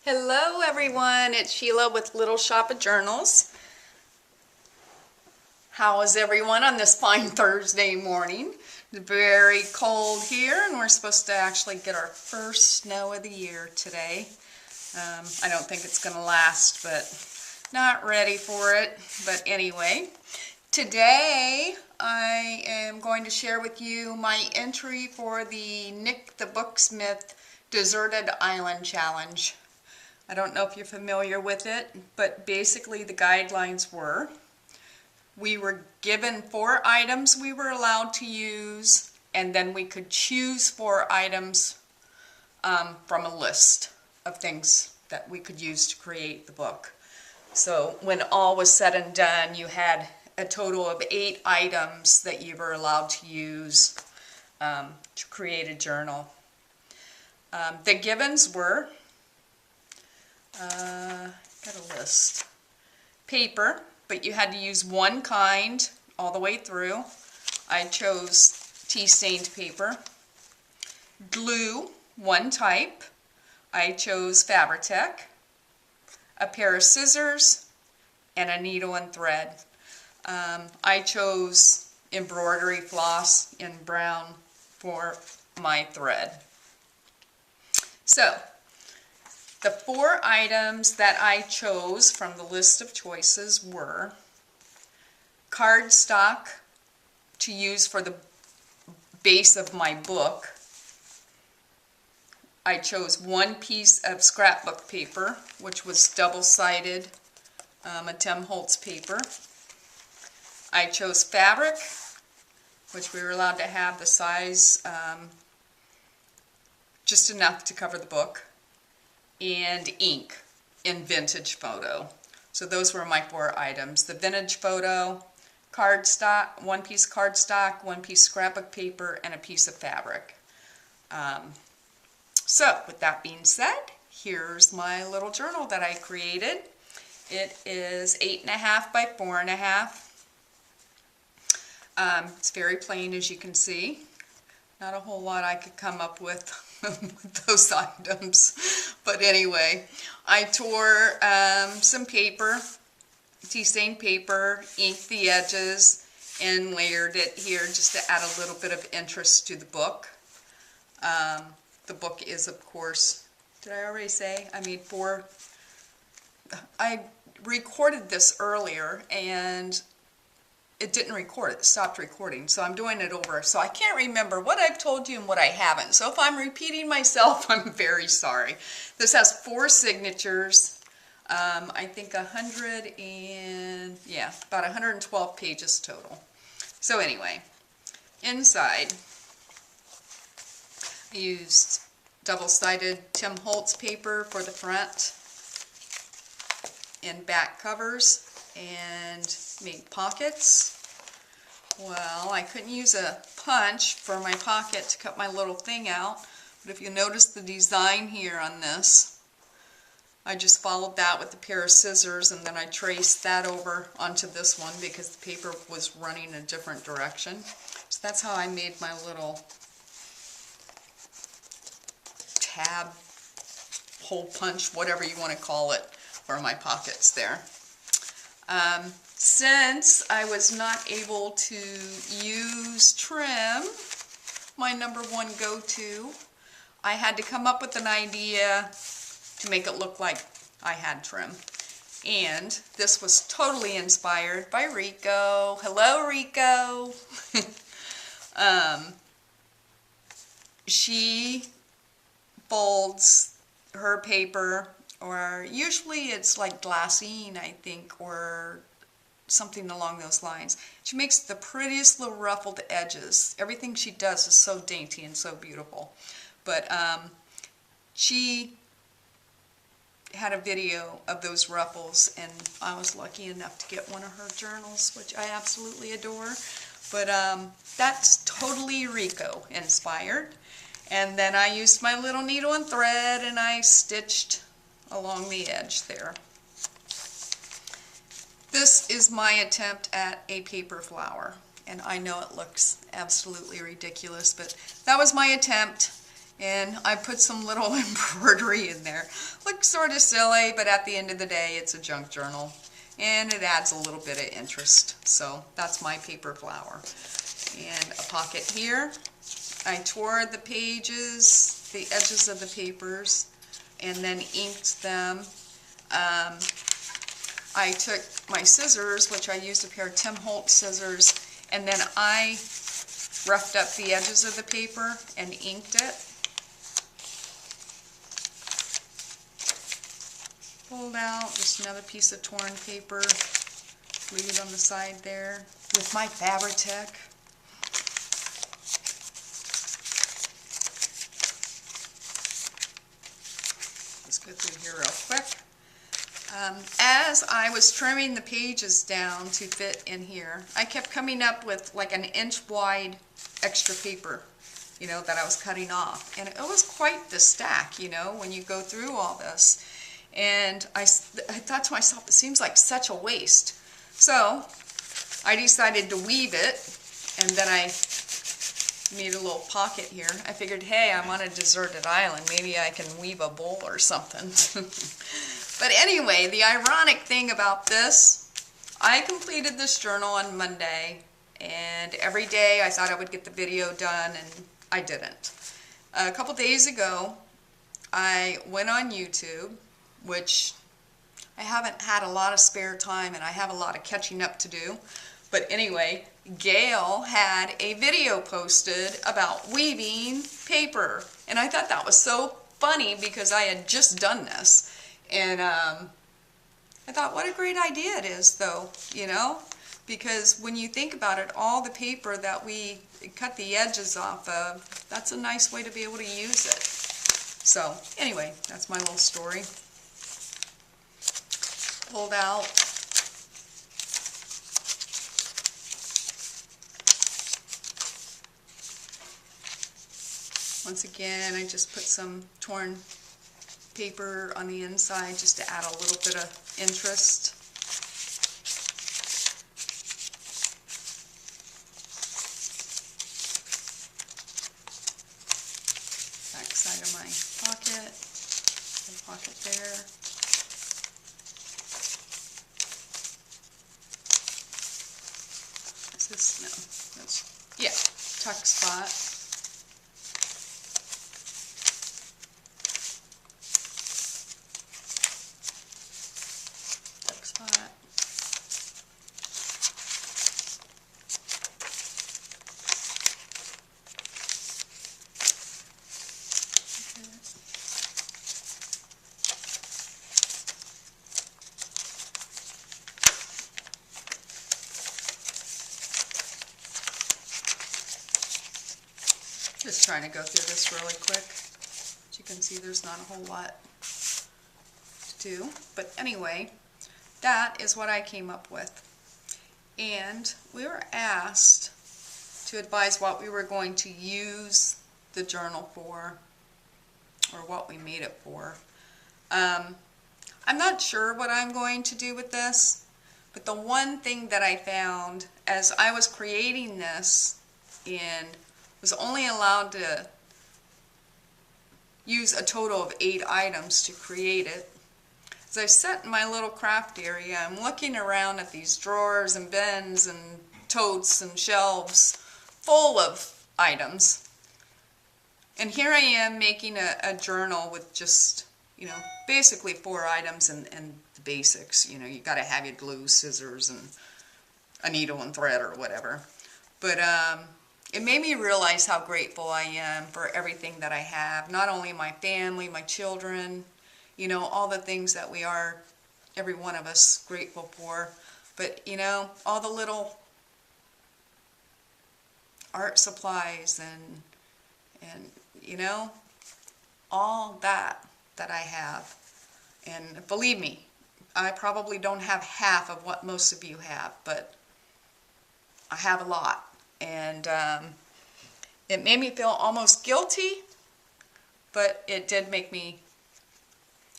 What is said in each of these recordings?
Hello everyone, it's Sheila with Little Shop of Journals. How is everyone on this fine Thursday morning? It's very cold here and we're supposed to actually get our first snow of the year today. I don't think it's going to last, but not ready for it. But anyway, today I am going to share with you my entry for the Nik the Booksmith Deserted Island Challenge. I don't know if you're familiar with it, but basically the guidelines were, we were given 4 items we were allowed to use, and then we could choose 4 items from a list of things that we could use to create the book. So when all was said and done, you had a total of 8 items that you were allowed to use to create a journal. The givens were, got a list. Paper, but you had to use one kind all the way through. I chose tea-stained paper. Glue, one type. I chose Fabri-Tac. A pair of scissors, and a needle and thread. I chose embroidery floss in brown for my thread. So, the 4 items that I chose from the list of choices were cardstock to use for the base of my book. I chose 1 piece of scrapbook paper, which was double-sided, a Tim Holtz paper. I chose fabric, which we were allowed to have the size just enough to cover the book, and ink in vintage photo. So those were my 4 items. The vintage photo, cardstock, 1 piece cardstock, 1 piece scrapbook paper, and a piece of fabric. So with that being said, here's my little journal that I created. It is 8.5 by 4.5. It's very plain, as you can see. Not a whole lot I could come up with with those items. But anyway, I tore some paper, tea-stained paper, inked the edges, and layered it here just to add a little bit of interest to the book. The book is, of course, did I already say? I made 4. I recorded this earlier and it didn't record, it stopped recording, so I'm doing it over. So I can't remember what I've told you and what I haven't. So if I'm repeating myself, I'm very sorry. This has 4 signatures. I think about 112 pages total. So anyway, inside I used double-sided Tim Holtz paper for the front and back covers, and made pockets. Well, I couldn't use a punch for my pocket to cut my little thing out, but if you notice the design here on this, I just followed that with a pair of scissors, and then I traced that over onto this one because the paper was running a different direction. So that's how I made my little tab, hole punch, whatever you want to call it, for my pockets there. Since I was not able to use trim, my #1 go-to, I had to come up with an idea to make it look like I had trim. And this was totally inspired by Rico. Hello, Rico! She folds her paper, or usually it's like glassine, I think, or something along those lines. She makes the prettiest little ruffled edges. Everything she does is so dainty and so beautiful. But she had a video of those ruffles, and I was lucky enough to get one of her journals, which I absolutely adore. But that's totally Rico inspired. And then I used my little needle and thread, and I stitched along the edge there. This is my attempt at a paper flower, and I know it looks absolutely ridiculous, but that was my attempt, And I put some little embroidery in there. Looks sort of silly, but at the end of the day, it's a junk journal. And it adds a little bit of interest. So that's my paper flower. And a pocket here. I tore the pages, the edges of the papers, and then inked them. I took my scissors, which I used a pair of Tim Holtz scissors, and then I roughed up the edges of the paper and inked it. Pulled out just another piece of torn paper, leave it on the side there with my Fabri-Tac. Let's go through here real quick. As I was trimming the pages down to fit in here, I kept coming up with like an inch wide extra paper, you know, that I was cutting off. And it was quite the stack, you know, when you go through all this. And I thought to myself, it seems like such a waste. So I decided to weave it, and then I made a little pocket here. I figured, hey, I'm on a deserted island. Maybe I can weave a bowl or something. But anyway, the ironic thing about this, I completed this journal on Monday, and every day I thought I would get the video done, and I didn't. A couple days ago, I went on YouTube, which I haven't had a lot of spare time, and I have a lot of catching up to do. But anyway, Gail had a video posted about weaving paper, and I thought that was so funny because I had just done this. And I thought, what a great idea it is, though, you know, because when you think about it, all the paper that we cut the edges off of, that's a nice way to be able to use it. So anyway, that's my little story. Pulled out once again, I just put some torn paper on the inside just to add a little bit of interest. Back side of my pocket, the pocket there. Is this, no, that's, yeah, tuck spot. Just trying to go through this really quick. As you can see, there's not a whole lot to do. But anyway, that is what I came up with. And we were asked to advise what we were going to use the journal for, or what we made it for. I'm not sure what I'm going to do with this, but the one thing that I found as I was creating this and was only allowed to use a total of 8 items to create it. As I sat in my little craft area, I'm looking around at these drawers and bins and totes and shelves full of items. And here I am making a journal with just, you know, basically 4 items and the basics. You know, you got to have your glue, scissors, and a needle and thread or whatever. But it made me realize how grateful I am for everything that I have. Not only my family, my children, you know, all the things that we are, every one of us, grateful for. But, you know, all the little art supplies and you know, all that I have. And believe me, I probably don't have half of what most of you have, but I have a lot. And it made me feel almost guilty, but it did make me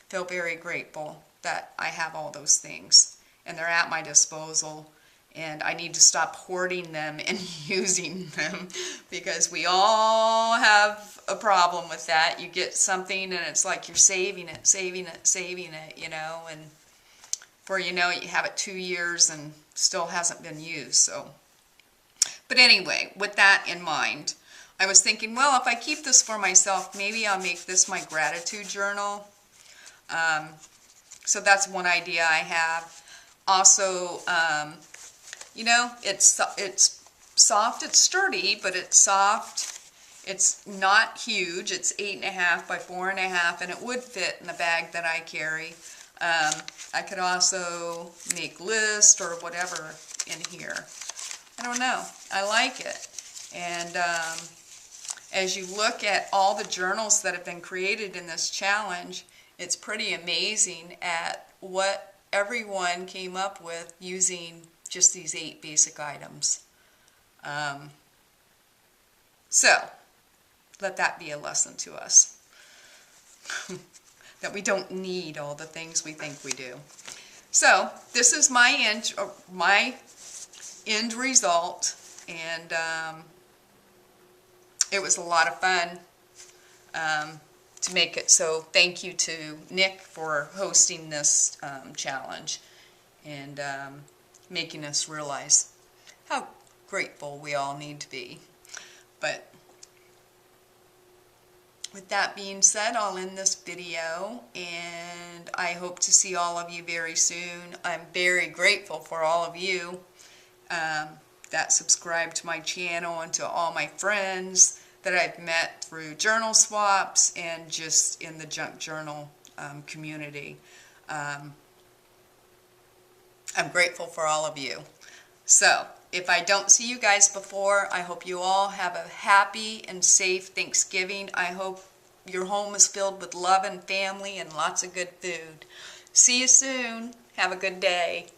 feel very grateful that I have all those things. And they're at my disposal. And I need to stop hoarding them and using them, because we all have a problem with that. You get something and it's like you're saving it, you know, and before you know it, you have it 2 years and still hasn't been used. So, but anyway, with that in mind, I was thinking, well, if I keep this for myself, maybe I'll make this my gratitude journal. So that's one idea I have. Also, you know, it's soft, it's sturdy, but it's soft. It's not huge. It's 8.5 by 4.5, and it would fit in the bag that I carry. I could also make lists or whatever in here. I don't know. I like it. And as you look at all the journals that have been created in this challenge, it's pretty amazing at what everyone came up with using just these 8 basic items. So, let that be a lesson to us. That we don't need all the things we think we do. So, this is my end result, and it was a lot of fun to make it. So, thank you to Nick for hosting this challenge and making us realize how grateful we all need to be. But with that being said, I'll end this video, and I hope to see all of you very soon. I'm very grateful for all of you that subscribe to my channel, and to all my friends that I've met through journal swaps and just in the junk journal community. I'm grateful for all of you. So, if I don't see you guys before, I hope you all have a happy and safe Thanksgiving. I hope your home is filled with love and family and lots of good food. See you soon. Have a good day.